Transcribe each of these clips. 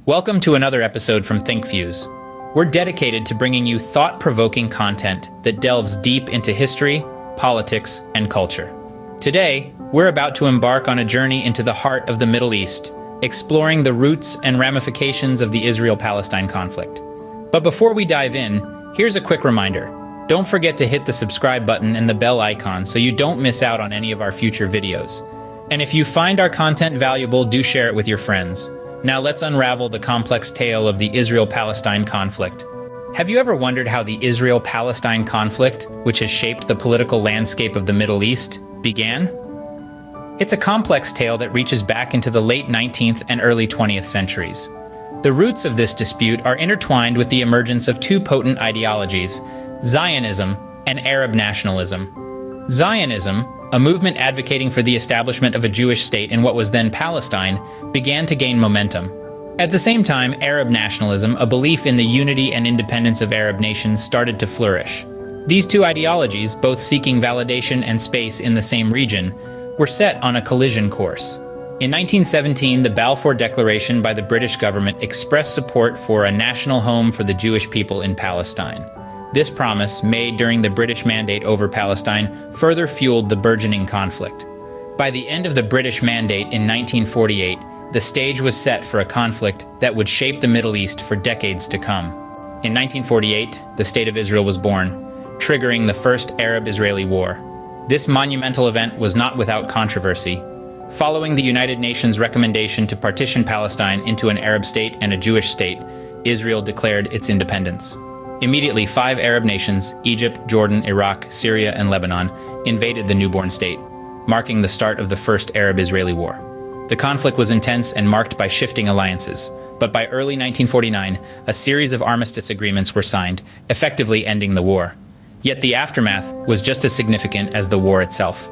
Welcome to another episode from ThinkFuse. We're dedicated to bringing you thought-provoking content that delves deep into history, politics, and culture. Today, we're about to embark on a journey into the heart of the Middle East, exploring the roots and ramifications of the Israel-Palestine conflict. But before we dive in, here's a quick reminder. Don't forget to hit the subscribe button and the bell icon so you don't miss out on any of our future videos. And if you find our content valuable, do share it with your friends. Now let's unravel the complex tale of the Israel-Palestine conflict. Have you ever wondered how the Israel-Palestine conflict, which has shaped the political landscape of the Middle East, began? It's a complex tale that reaches back into the late 19th and early 20th centuries. The roots of this dispute are intertwined with the emergence of two potent ideologies, Zionism and Arab nationalism. Zionism, a movement advocating for the establishment of a Jewish state in what was then Palestine, began to gain momentum. At the same time, Arab nationalism, a belief in the unity and independence of Arab nations, started to flourish. These two ideologies, both seeking validation and space in the same region, were set on a collision course. In 1917, the Balfour Declaration by the British government expressed support for a national home for the Jewish people in Palestine. This promise, made during the British Mandate over Palestine, further fueled the burgeoning conflict. By the end of the British Mandate in 1948, the stage was set for a conflict that would shape the Middle East for decades to come. In 1948, the State of Israel was born, triggering the First Arab-Israeli War. This monumental event was not without controversy. Following the United Nations recommendation to partition Palestine into an Arab state and a Jewish state, Israel declared its independence. Immediately, 5 Arab nations, Egypt, Jordan, Iraq, Syria, and Lebanon, invaded the newborn state, marking the start of the First Arab-Israeli War. The conflict was intense and marked by shifting alliances, but by early 1949, a series of armistice agreements were signed, effectively ending the war. Yet the aftermath was just as significant as the war itself.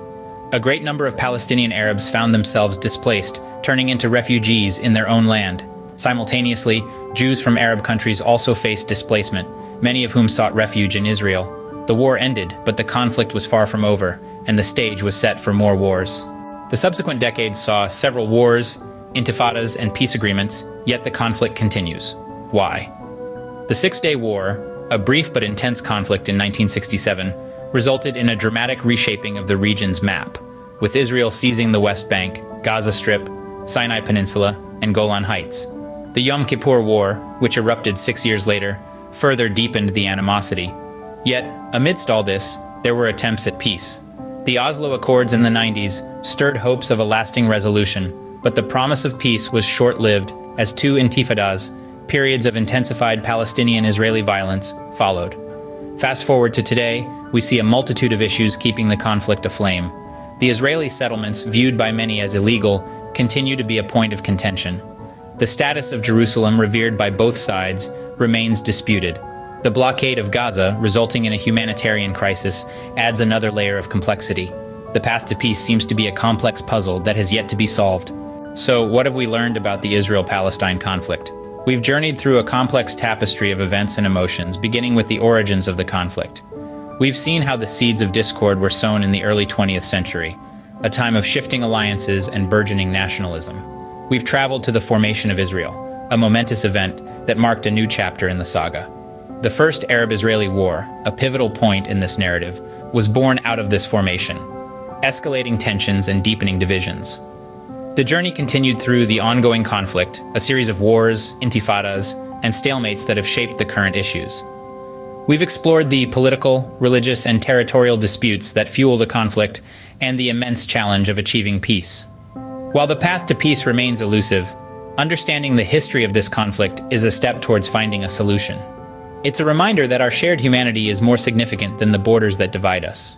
A great number of Palestinian Arabs found themselves displaced, turning into refugees in their own land. Simultaneously, Jews from Arab countries also faced displacement, many of whom sought refuge in Israel. The war ended, but the conflict was far from over, and the stage was set for more wars. The subsequent decades saw several wars, intifadas, and peace agreements, yet the conflict continues. Why? The Six-Day War, a brief but intense conflict in 1967, resulted in a dramatic reshaping of the region's map, with Israel seizing the West Bank, Gaza Strip, Sinai Peninsula, and Golan Heights. The Yom Kippur War, which erupted 6 years later, further deepened the animosity. Yet, amidst all this, there were attempts at peace. The Oslo Accords in the 90s stirred hopes of a lasting resolution, but the promise of peace was short-lived as 2 intifadas, periods of intensified Palestinian-Israeli violence, followed. Fast forward to today, we see a multitude of issues keeping the conflict aflame. The Israeli settlements, viewed by many as illegal, continue to be a point of contention. The status of Jerusalem, revered by both sides, remains disputed. The blockade of Gaza, resulting in a humanitarian crisis, adds another layer of complexity. The path to peace seems to be a complex puzzle that has yet to be solved. So, what have we learned about the Israel-Palestine conflict? We've journeyed through a complex tapestry of events and emotions, beginning with the origins of the conflict. We've seen how the seeds of discord were sown in the early 20th century, a time of shifting alliances and burgeoning nationalism. We've traveled to the formation of Israel, a momentous event that marked a new chapter in the saga. The First Arab-Israeli War, a pivotal point in this narrative, was born out of this formation, escalating tensions and deepening divisions. The journey continued through the ongoing conflict, a series of wars, intifadas, and stalemates that have shaped the current issues. We've explored the political, religious, and territorial disputes that fuel the conflict and the immense challenge of achieving peace. While the path to peace remains elusive, understanding the history of this conflict is a step towards finding a solution. It's a reminder that our shared humanity is more significant than the borders that divide us.